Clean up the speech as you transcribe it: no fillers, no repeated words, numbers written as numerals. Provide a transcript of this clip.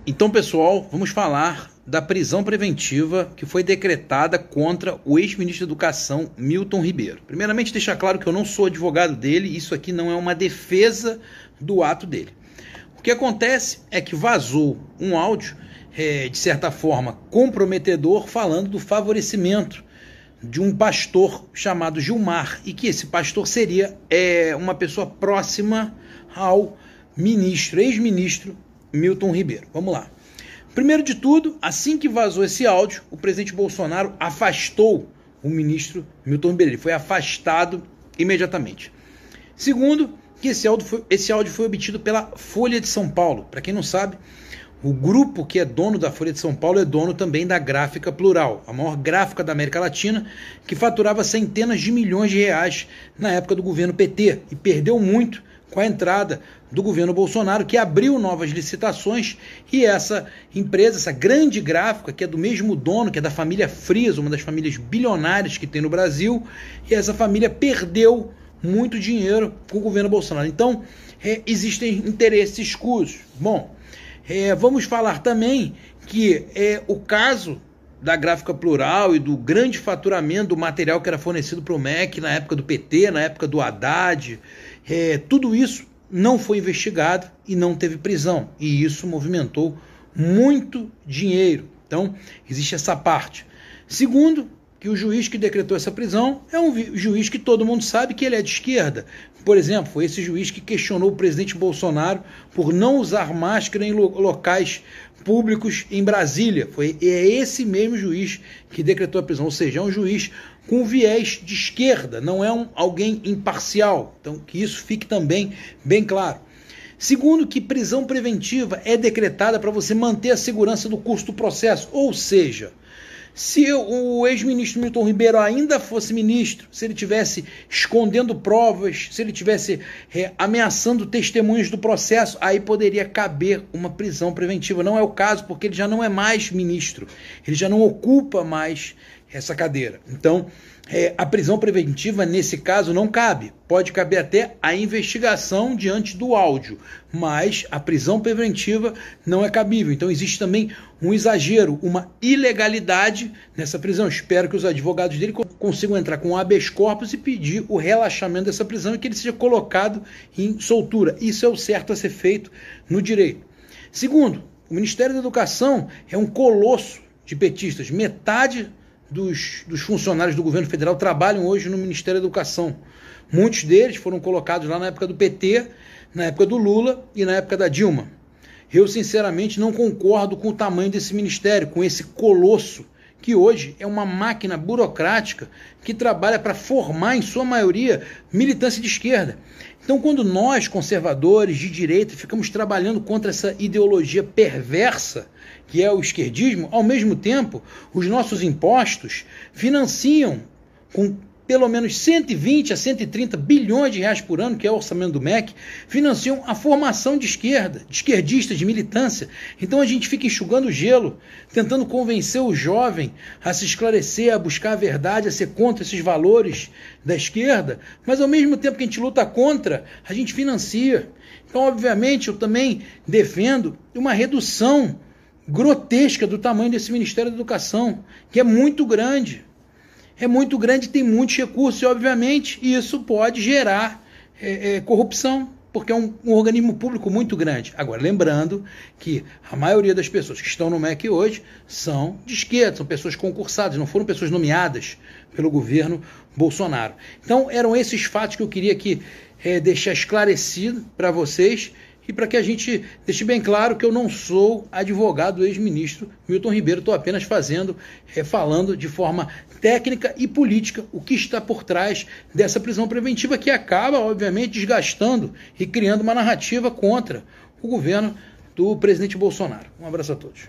Então, pessoal, vamos falar da prisão preventiva que foi decretada contra o ex-ministro da Educação, Milton Ribeiro. Primeiramente, deixar claro que eu não sou advogado dele, isso aqui não é uma defesa do ato dele. O que acontece é que vazou um áudio, de certa forma, comprometedor, falando do favorecimento de um pastor chamado Gilmar, e que esse pastor seria uma pessoa próxima ao ex-ministro Milton Ribeiro. Vamos lá. Primeiro de tudo, assim que vazou esse áudio, o presidente Bolsonaro afastou o ministro Milton Ribeiro. Ele foi afastado imediatamente. Segundo, que esse áudio foi obtido pela Folha de São Paulo. Para quem não sabe, o grupo que é dono da Folha de São Paulo é dono também da Gráfica Plural, a maior gráfica da América Latina, que faturava centenas de milhões de reais na época do governo PT e perdeu muito com a entrada do governo Bolsonaro, que abriu novas licitações, e essa empresa, essa grande gráfica, que é do mesmo dono, que é da família Frias, uma das famílias bilionárias que tem no Brasil, e essa família perdeu muito dinheiro com o governo Bolsonaro. Então, existem interesses escusos. Bom, vamos falar também que o caso da Gráfica Plural e do grande faturamento do material que era fornecido para o MEC na época do PT, na época do Haddad, tudo isso não foi investigado e não teve prisão, e isso movimentou muito dinheiro. Então, existe essa parte. Segundo, que o juiz que decretou essa prisão é um juiz que todo mundo sabe que ele é de esquerda. Por exemplo, foi esse juiz que questionou o presidente Bolsonaro por não usar máscara em locais públicos em Brasília. É esse mesmo juiz que decretou a prisão, ou seja, é um juiz com viés de esquerda, não é alguém imparcial. Então, que isso fique também bem claro. Segundo, que prisão preventiva é decretada para você manter a segurança do curso do processo, ou seja, se o ex-ministro Milton Ribeiro ainda fosse ministro, se ele tivesse escondendo provas, se ele tivesse ameaçando testemunhas do processo, aí poderia caber uma prisão preventiva. Não é o caso, porque ele já não é mais ministro, ele já não ocupa mais essa cadeira. Então, a prisão preventiva, nesse caso, não cabe. Pode caber até a investigação diante do áudio, mas a prisão preventiva não é cabível. Então, existe também um exagero, uma ilegalidade nessa prisão. Espero que os advogados dele consigam entrar com habeas corpus e pedir o relaxamento dessa prisão e que ele seja colocado em soltura. Isso é o certo a ser feito no direito. Segundo, o Ministério da Educação é um colosso de petistas. Metade dos funcionários do governo federal trabalham hoje no Ministério da Educação. Muitos deles foram colocados lá na época do PT, na época do Lula e na época da Dilma. Eu, sinceramente, não concordo com o tamanho desse ministério, com esse colosso, que hoje é uma máquina burocrática que trabalha para formar, em sua maioria, militância de esquerda. Então, quando nós, conservadores de direita, ficamos trabalhando contra essa ideologia perversa, que é o esquerdismo, ao mesmo tempo, os nossos impostos financiam com pelo menos 120 a 130 bilhões de reais por ano, que é o orçamento do MEC, financiam a formação de esquerda, de esquerdistas, de militância. Então a gente fica enxugando gelo, tentando convencer o jovem a se esclarecer, a buscar a verdade, a ser contra esses valores da esquerda, mas ao mesmo tempo que a gente luta contra, a gente financia. Então, obviamente, eu também defendo uma redução grotesca do tamanho desse Ministério da Educação, que é muito grande. É muito grande, tem muitos recursos, e obviamente isso pode gerar corrupção, porque é um organismo público muito grande. Agora, lembrando que a maioria das pessoas que estão no MEC hoje são de esquerda, são pessoas concursadas, não foram pessoas nomeadas pelo governo Bolsonaro. Então, eram esses fatos que eu queria aqui deixar esclarecido para vocês, e para que a gente deixe bem claro que eu não sou advogado do ex-ministro Milton Ribeiro, estou apenas falando de forma técnica e política o que está por trás dessa prisão preventiva, que acaba, obviamente, desgastando e criando uma narrativa contra o governo do presidente Bolsonaro. Um abraço a todos.